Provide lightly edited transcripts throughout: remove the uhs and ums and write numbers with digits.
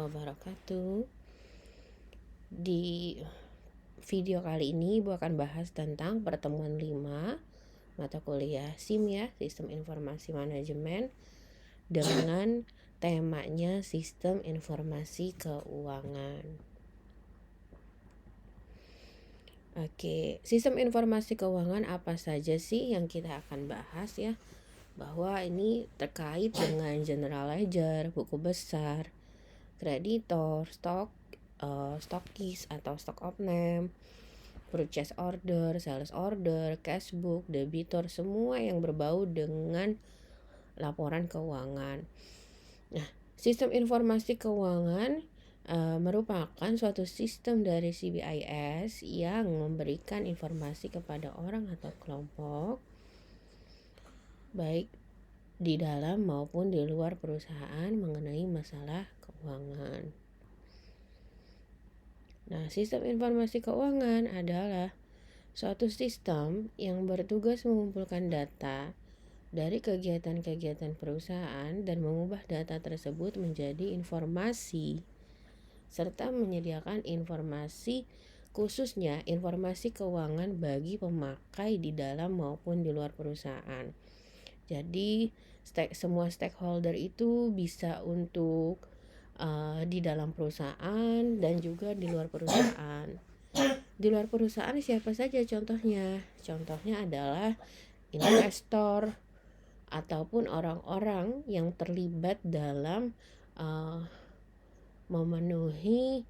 Wabarakatuh. Di video kali ini Ibu akan bahas tentang pertemuan 5 mata kuliah SIM ya, Sistem Informasi Manajemen, dengan temanya Sistem Informasi Keuangan. Oke, Sistem Informasi Keuangan apa saja sih yang kita akan bahas ya? Bahwa ini terkait dengan general ledger, buku besar, kreditor, stockist atau stock of name, purchase order, sales order, cash book, debitor, semua yang berbau dengan laporan keuangan. Nah, sistem informasi keuangan merupakan suatu sistem dari CBIS yang memberikan informasi kepada orang atau kelompok baik di dalam maupun di luar perusahaan mengenai masalah keuangan. Nah, sistem informasi keuangan adalah suatu sistem yang bertugas mengumpulkan data dari kegiatan-kegiatan perusahaan dan mengubah data tersebut menjadi informasi serta menyediakan informasi khususnya informasi keuangan bagi pemakai di dalam maupun di luar perusahaan. Jadi semua stakeholder itu bisa untuk di dalam perusahaan dan juga di luar perusahaan. Di luar perusahaan siapa saja contohnya? Contohnya adalah investor ataupun orang-orang yang terlibat dalam memenuhi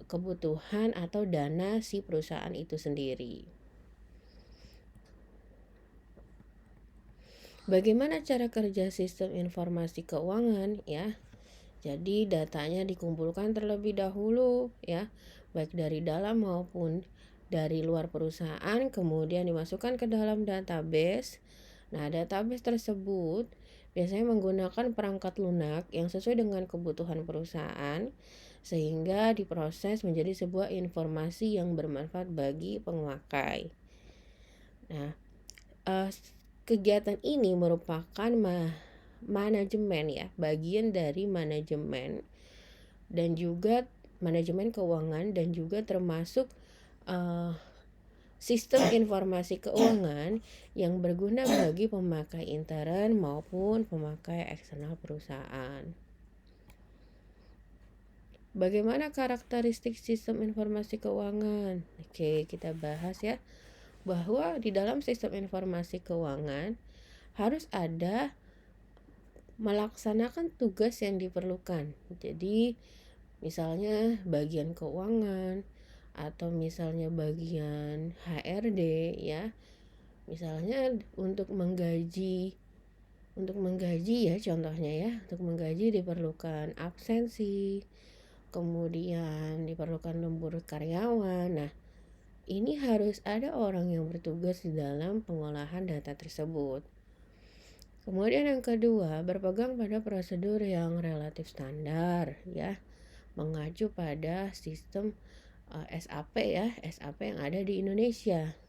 kebutuhan atau dana si perusahaan itu sendiri. Bagaimana cara kerja sistem informasi keuangan ya? Jadi datanya dikumpulkan terlebih dahulu ya, baik dari dalam maupun dari luar perusahaan, kemudian dimasukkan ke dalam database. Nah, database tersebut biasanya menggunakan perangkat lunak yang sesuai dengan kebutuhan perusahaan sehingga diproses menjadi sebuah informasi yang bermanfaat bagi pemakai. Nah, kegiatan ini merupakan manajemen ya, bagian dari manajemen dan juga manajemen keuangan dan juga termasuk sistem informasi keuangan yang berguna bagi pemakai intern maupun pemakai eksternal perusahaan. Bagaimana karakteristik sistem informasi keuangan? Oke, kita bahas ya, bahwa di dalam sistem informasi keuangan harus ada melaksanakan tugas yang diperlukan. Jadi misalnya bagian keuangan atau misalnya bagian HRD ya. Misalnya untuk menggaji ya contohnya ya, untuk menggaji diperlukan absensi, kemudian diperlukan lembur karyawan. Nah, ini harus ada orang yang bertugas di dalam pengolahan data tersebut. Kemudian yang kedua, berpegang pada prosedur yang relatif standar ya, mengacu pada sistem SAP ya, SAP yang ada di Indonesia.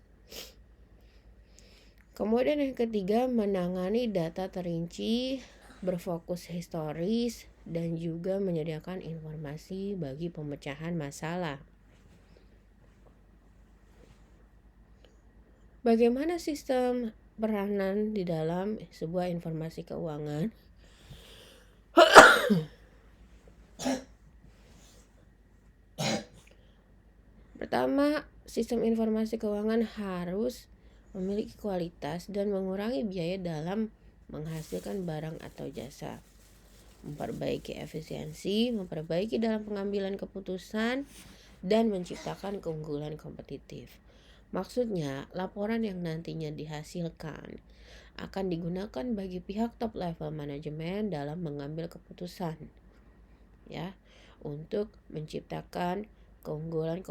Kemudian yang ketiga, menangani data terinci, berfokus historis, dan juga menyediakan informasi bagi pemecahan masalah. Bagaimana sistem peranan di dalam sebuah informasi keuangan? Pertama, sistem informasi keuangan harus memiliki kualitas dan mengurangi biaya dalam menghasilkan barang atau jasa, memperbaiki efisiensi, memperbaiki dalam pengambilan keputusan, dan menciptakan keunggulan kompetitif. Maksudnya, laporan yang nantinya dihasilkan akan digunakan bagi pihak top level manajemen dalam mengambil keputusan ya, untuk menciptakan keunggulan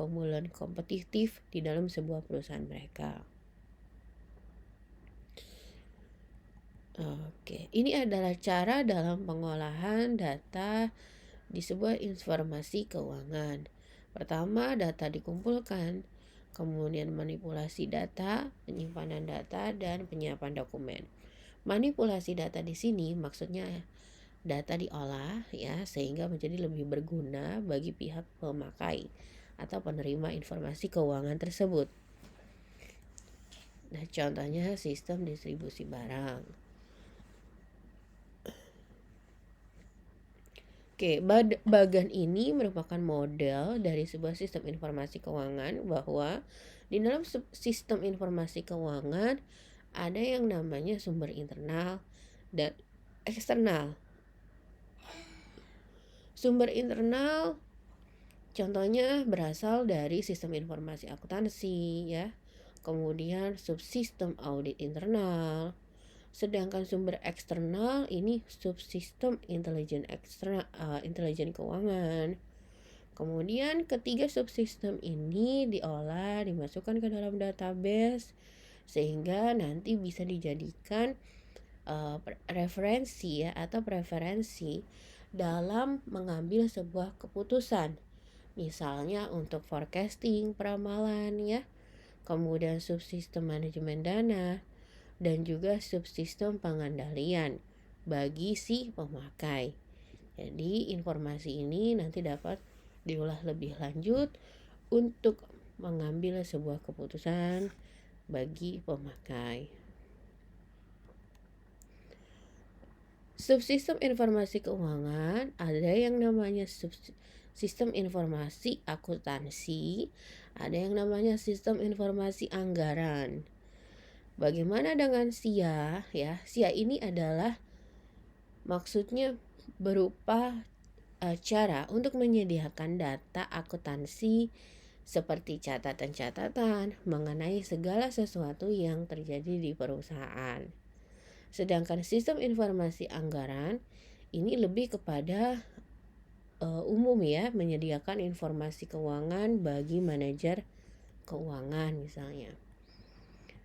kompetitif di dalam sebuah perusahaan mereka. Oke, ini adalah cara dalam pengolahan data di sebuah informasi keuangan. Pertama, data dikumpulkan, kemudian manipulasi data, penyimpanan data, dan penyiapan dokumen. Manipulasi data di sini maksudnya data diolah ya sehingga menjadi lebih berguna bagi pihak pemakai atau penerima informasi keuangan tersebut. Nah, contohnya sistem distribusi barang. Oke, bagan ini merupakan model dari sebuah sistem informasi keuangan bahwa di dalam sistem informasi keuangan ada yang namanya sumber internal dan eksternal. Sumber internal contohnya berasal dari sistem informasi akuntansi ya. Kemudian subsistem audit internal. Sedangkan sumber eksternal ini subsistem intelijen keuangan. Kemudian ketiga subsistem ini diolah, dimasukkan ke dalam database sehingga nanti bisa dijadikan referensi ya atau preferensi dalam mengambil sebuah keputusan. Misalnya untuk forecasting, peramalan ya. Kemudian subsistem manajemen dana dan juga subsistem pengandalian bagi si pemakai. Jadi informasi ini nanti dapat diolah lebih lanjut untuk mengambil sebuah keputusan bagi pemakai. Subsistem informasi keuangan ada yang namanya sistem informasi akuntansi, ada yang namanya sistem informasi anggaran. Bagaimana dengan SIA ya? SIA ini adalah maksudnya berupa cara untuk menyediakan data akuntansi seperti catatan-catatan mengenai segala sesuatu yang terjadi di perusahaan. Sedangkan sistem informasi anggaran ini lebih kepada umum ya, menyediakan informasi keuangan bagi manajer keuangan misalnya.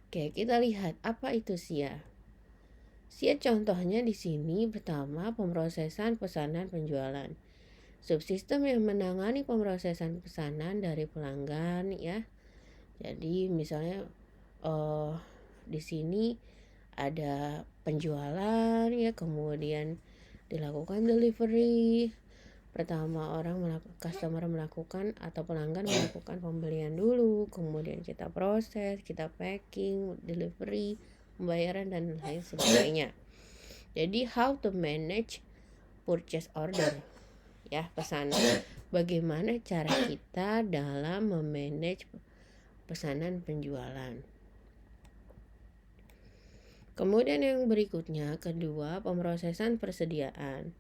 Oke, kita lihat apa itu SIA. SIA contohnya di sini pertama pemrosesan pesanan penjualan. Subsistem yang menangani pemrosesan pesanan dari pelanggan ya. Jadi misalnya di sini ada penjualan ya, kemudian dilakukan delivery. Pertama customer melakukan atau pelanggan melakukan pembelian dulu, kemudian kita proses, kita packing, delivery, pembayaran dan lain sebagainya. Jadi how to manage purchase order ya, pesanan. Bagaimana cara kita dalam memanage pesanan penjualan. Kemudian yang berikutnya kedua pemrosesan persediaan.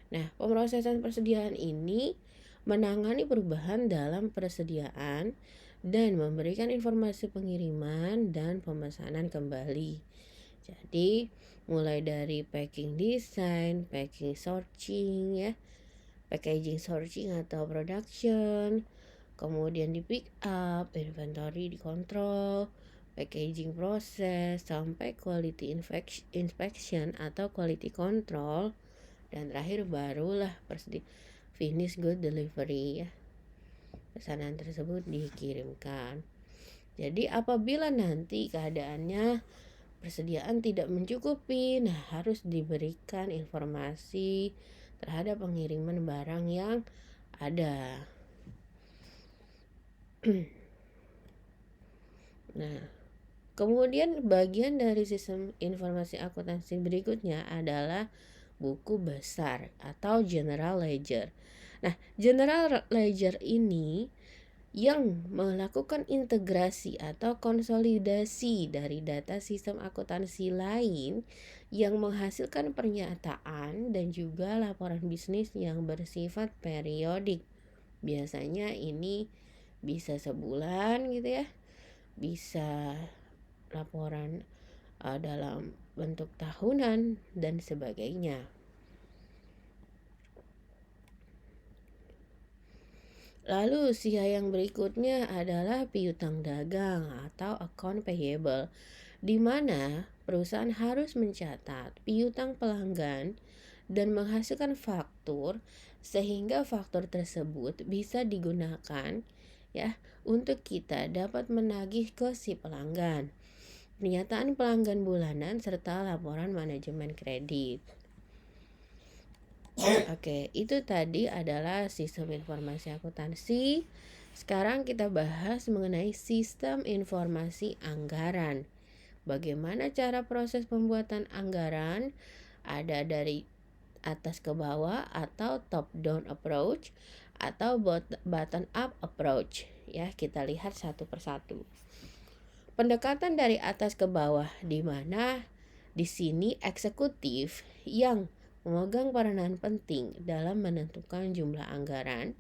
Nah, pemrosesan persediaan ini menangani perubahan dalam persediaan dan memberikan informasi pengiriman dan pemesanan kembali. Jadi, mulai dari packing design, packing sorting ya, packaging sorting atau production, kemudian di pick up, inventory dikontrol, packaging proses sampai quality inspection atau quality control. Dan terakhir barulah finish good delivery ya. Pesanan tersebut dikirimkan. Jadi apabila nanti keadaannya persediaan tidak mencukupi, nah harus diberikan informasi terhadap pengiriman barang yang ada. Nah, kemudian bagian dari sistem informasi akuntansi berikutnya adalah buku besar atau general ledger. Nah, general ledger ini yang melakukan integrasi atau konsolidasi dari data sistem akuntansi lain yang menghasilkan pernyataan dan juga laporan bisnis yang bersifat periodik. Biasanya ini bisa sebulan gitu ya, bisa laporan dalam bentuk tahunan dan sebagainya. Lalu SIA yang berikutnya adalah piutang dagang atau account payable, di mana perusahaan harus mencatat piutang pelanggan dan menghasilkan faktur sehingga faktur tersebut bisa digunakan ya untuk kita dapat menagih ke si pelanggan. Pernyataan pelanggan bulanan serta laporan manajemen kredit. Oke, itu tadi adalah sistem informasi akuntansi. Sekarang kita bahas mengenai sistem informasi anggaran. Bagaimana cara proses pembuatan anggaran? Ada dari atas ke bawah atau top down approach atau bottom up approach. Ya, kita lihat satu persatu. Pendekatan dari atas ke bawah, di mana di sini eksekutif yang memegang peranan penting dalam menentukan jumlah anggaran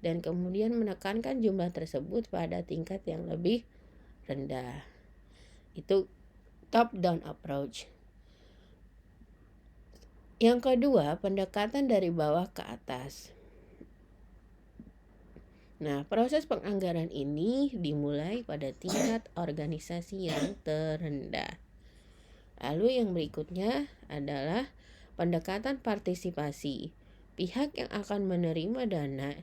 dan kemudian menekankan jumlah tersebut pada tingkat yang lebih rendah. Itu top down approach. Yang kedua, pendekatan dari bawah ke atas. Nah, proses penganggaran ini dimulai pada tingkat organisasi yang terendah. Lalu yang berikutnya adalah pendekatan partisipasi. Pihak yang akan menerima dana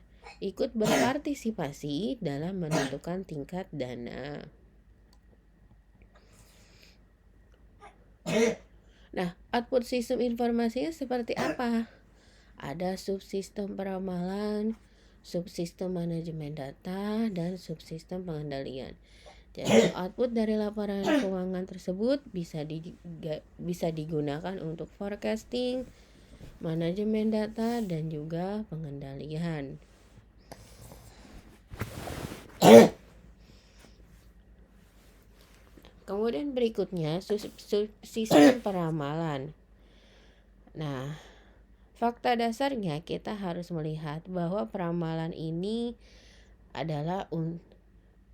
ikut berpartisipasi dalam menentukan tingkat dana. Nah, output sistem informasinya seperti apa? Ada subsistem peramalan, subsistem manajemen data, dan subsistem pengendalian. Jadi output dari laporan keuangan tersebut bisa digunakan untuk forecasting, manajemen data, dan juga pengendalian. Kemudian berikutnya sistem peramalan. Nah, fakta dasarnya kita harus melihat bahwa peramalan ini adalah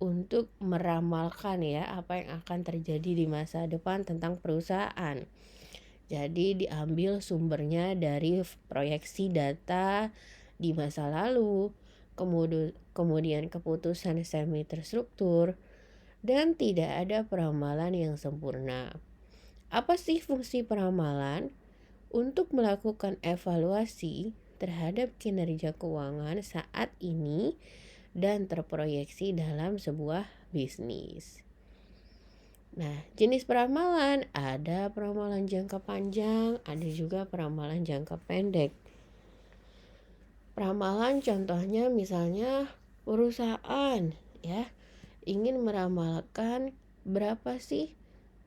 untuk meramalkan ya apa yang akan terjadi di masa depan tentang perusahaan. Jadi diambil sumbernya dari proyeksi data di masa lalu, kemudian keputusan semi terstruktur, dan tidak ada peramalan yang sempurna. Apa sih fungsi peramalan? Untuk melakukan evaluasi terhadap kinerja keuangan saat ini dan terproyeksi dalam sebuah bisnis. Nah, jenis peramalan ada peramalan jangka panjang, ada juga peramalan jangka pendek. Peramalan contohnya misalnya perusahaan ya ingin meramalkan berapa sih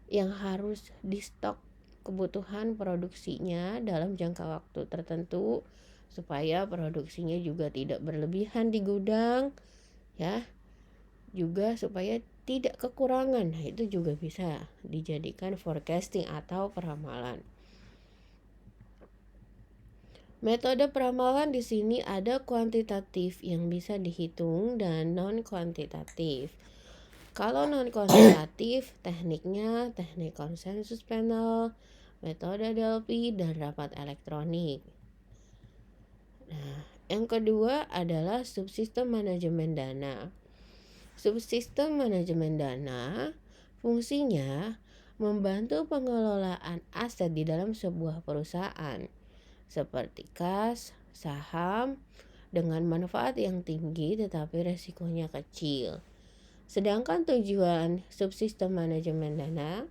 yang harus di stok kebutuhan produksinya dalam jangka waktu tertentu supaya produksinya juga tidak berlebihan di gudang ya, juga supaya tidak kekurangan. Nah, itu juga bisa dijadikan forecasting atau peramalan. Metode peramalan di sini ada kuantitatif yang bisa dihitung dan non kuantitatif. Kalau non kuantitatif, tekniknya teknik konsensus panel, metode Delphi, dan rapat elektronik. Nah, yang kedua adalah subsistem manajemen dana. Subsistem manajemen dana fungsinya membantu pengelolaan aset di dalam sebuah perusahaan seperti kas, saham dengan manfaat yang tinggi tetapi resikonya kecil. Sedangkan tujuan subsistem manajemen dana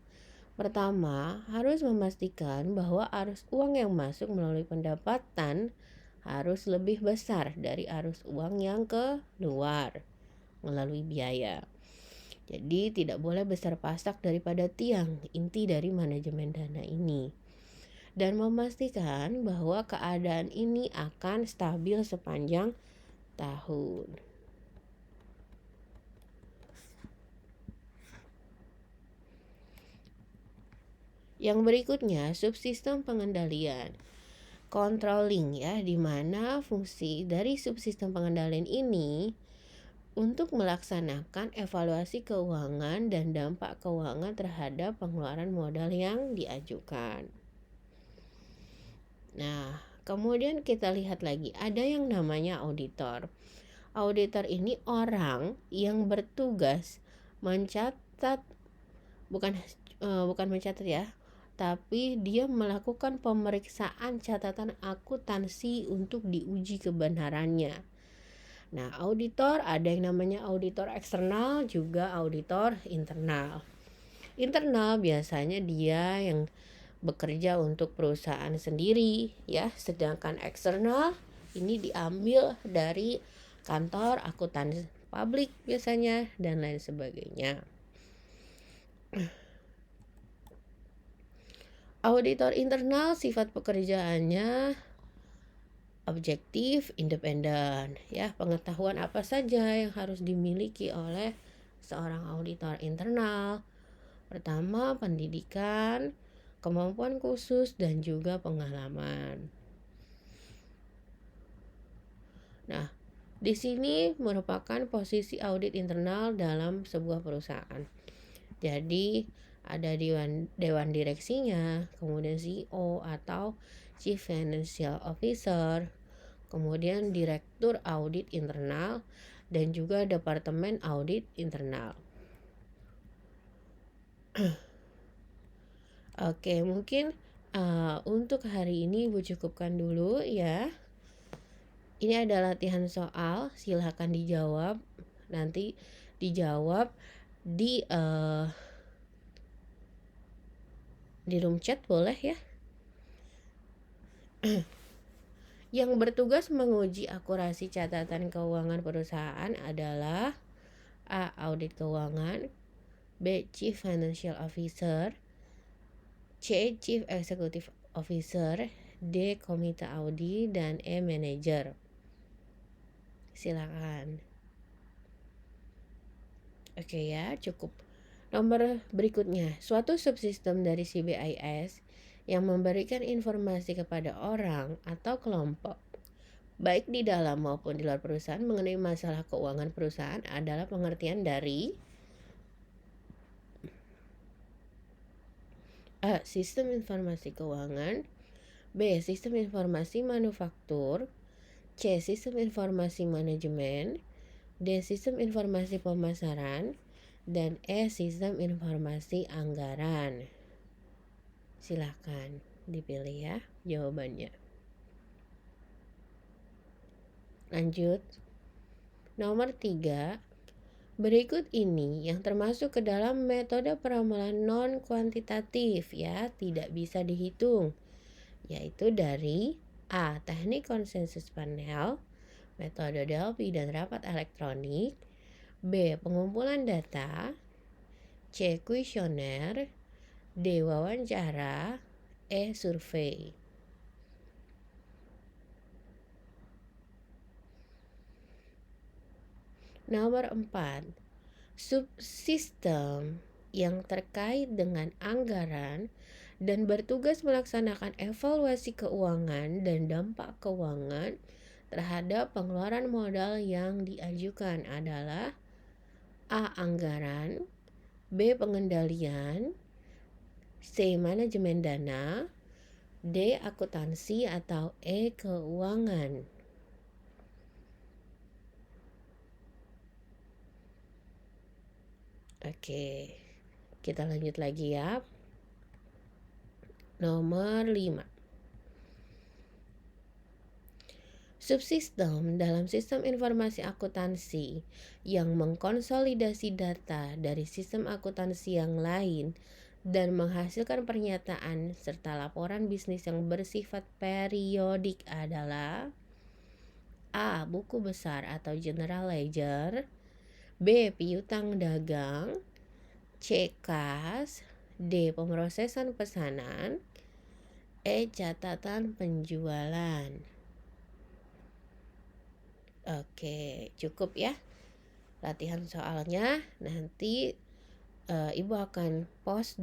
pertama harus memastikan bahwa arus uang yang masuk melalui pendapatan harus lebih besar dari arus uang yang keluar melalui biaya. Jadi tidak boleh besar pasak daripada tiang, inti dari manajemen dana ini. Dan memastikan bahwa keadaan ini akan stabil sepanjang tahun. Yang berikutnya, subsistem pengendalian. Controlling ya, di mana fungsi dari subsistem pengendalian ini untuk melaksanakan evaluasi keuangan dan dampak keuangan terhadap pengeluaran modal yang diajukan. Nah, kemudian kita lihat lagi ada yang namanya auditor. Auditor ini orang yang bertugas mencatat bukan mencatat ya, tapi dia melakukan pemeriksaan catatan akuntansi untuk diuji kebenarannya. Nah, auditor ada yang namanya auditor eksternal, juga auditor internal. Internal biasanya dia yang bekerja untuk perusahaan sendiri ya, sedangkan eksternal ini diambil dari kantor akuntan publik biasanya dan lain sebagainya. Auditor internal sifat pekerjaannya objektif, independen ya. Pengetahuan apa saja yang harus dimiliki oleh seorang auditor internal? Pertama, pendidikan, kemampuan khusus dan juga pengalaman. Nah, di sini merupakan posisi audit internal dalam sebuah perusahaan. Jadi ada dewan direksinya, kemudian CEO atau Chief Financial Officer, kemudian Direktur Audit Internal, dan juga Departemen Audit Internal. Oke, mungkin untuk hari ini Ibu cukupkan dulu ya. Ini ada latihan soal, silahkan dijawab. Nanti dijawab di room chat boleh ya. Yang bertugas menguji akurasi catatan keuangan perusahaan adalah A. Audit keuangan, B. Chief Financial Officer, C. Chief Executive Officer, D. Komite Audit, dan E. Manager. Silakan. Oke ya, cukup. Nomor berikutnya, suatu subsistem dari CBIS yang memberikan informasi kepada orang atau kelompok baik di dalam maupun di luar perusahaan mengenai masalah keuangan perusahaan adalah pengertian dari A. Sistem informasi keuangan, B. Sistem informasi manufaktur, C. Sistem informasi manajemen, D. Sistem informasi pemasaran, dan E. Sistem informasi anggaran. Silakan dipilih ya jawabannya. Lanjut. Nomor 3. Berikut ini yang termasuk ke dalam metode peramalan non-kuantitatif ya, tidak bisa dihitung, yaitu dari A. Teknik konsensus panel, metode Delphi dan rapat elektronik, B. Pengumpulan data, C. Kuesioner, D. Wawancara, E. Survei. Nomor 4. Subsistem yang terkait dengan anggaran dan bertugas melaksanakan evaluasi keuangan dan dampak keuangan terhadap pengeluaran modal yang diajukan adalah A. Anggaran, B. Pengendalian, C. Manajemen dana, D. Akuntansi, atau E. Keuangan. Oke, kita lanjut lagi ya. Nomor 5. Subsistem dalam sistem informasi akuntansi yang mengkonsolidasi data dari sistem akuntansi yang lain dan menghasilkan pernyataan serta laporan bisnis yang bersifat periodik adalah A. Buku besar atau general ledger, B. Piutang dagang, C. Kas, D. Pemrosesan pesanan, E. Catatan penjualan. Oke, cukup ya latihan soalnya. Nanti Ibu akan post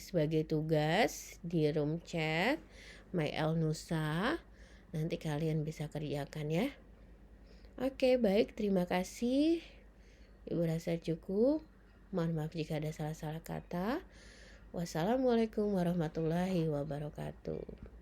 sebagai tugas di room chat MyL Nusa. Nanti kalian bisa kerjakan ya. Oke, baik, terima kasih. Ibu rasa cukup. Mohon maaf jika ada salah-salah kata. Wassalamualaikum warahmatullahi wabarakatuh.